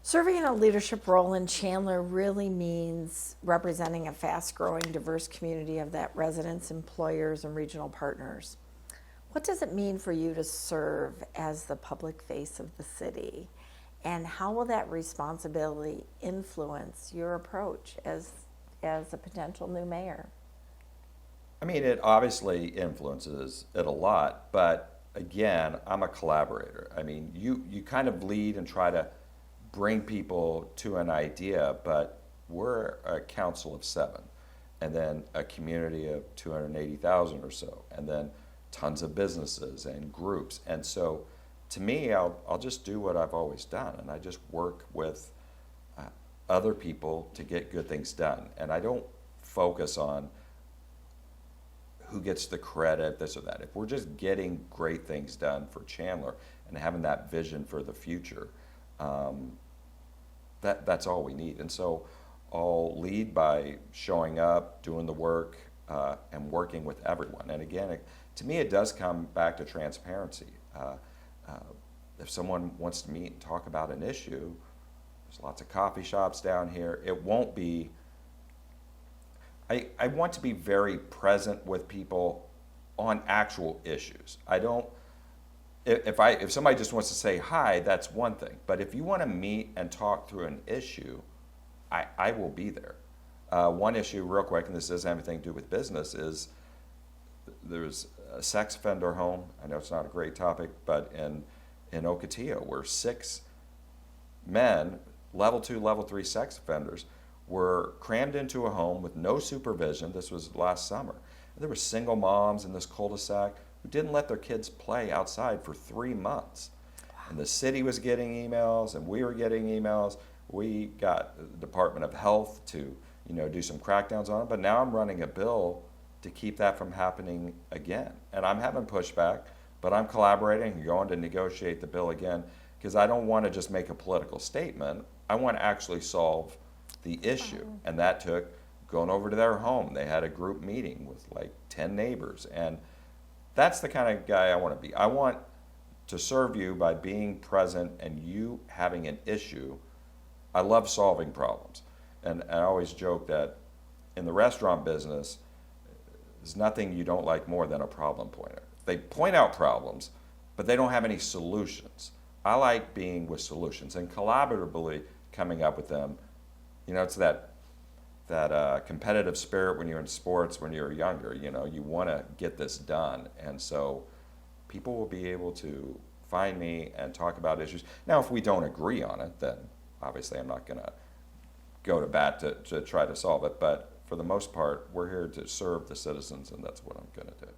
Serving in a leadership role in Chandler really means representing a fast-growing, diverse community of that residents, employers, and regional partners. What does it mean for you to serve as the public face of the city? And how will that responsibility influence your approach as a potential new mayor? I mean, it obviously influences it a lot, but again, I'm a collaborator. I mean, you kind of lead and try to bring people to an idea, but we're a council of seven, and then a community of 280,000 or so, and then tons of businesses and groups. And so to me, I'll just do what I've always done, and I just work with uh, other people to get good things done. And I don't focus on who gets the credit, this or that. If we're just getting great things done for Chandler and having that vision for the future, that's all we need. And so I'll lead by showing up, doing the work, and working with everyone. And again, to me, it does come back to transparency. Uh, if someone wants to meet and talk about an issue, there's lots of coffee shops down here. It won't be, I want to be very present with people on actual issues. I don't, if somebody just wants to say hi, that's one thing. But if you want to meet and talk through an issue, I will be there. One issue, real quick, and this doesn't have anything to do with business, is there's a sex offender home. I know it's not a great topic, but in Ocotillo, where 6 men, level 2, level 3 sex offenders, were crammed into a home with no supervision. This was last summer. And there were single moms in this cul-de-sac who didn't let their kids play outside for 3 months. And the city was getting emails, and we were getting emails. We got the Department of Health to, do some crackdowns on it. But now I'm running a bill to keep that from happening again. And I'm having pushback, but I'm collaborating and going to negotiate the bill again, because I don't want to just make a political statement. I want to actually solve the issue. And that took going over to their home. They had a group meeting with like 10 neighbors. And that's the kind of guy I want to be. I want to serve you by being present and you having an issue. I love solving problems. And I always joke that in the restaurant business, there's nothing you don't like more than a problem pointer. They point out problems, but they don't have any solutions. I like being with solutions and collaboratively coming up with them. It's that competitive spirit when you're in sports, when you're younger. You want to get this done. And so people will be able to find me and talk about issues. Now, if we don't agree on it, then obviously I'm not going to go to bat to try to solve it. But for the most part, we're here to serve the citizens, and that's what I'm going to do.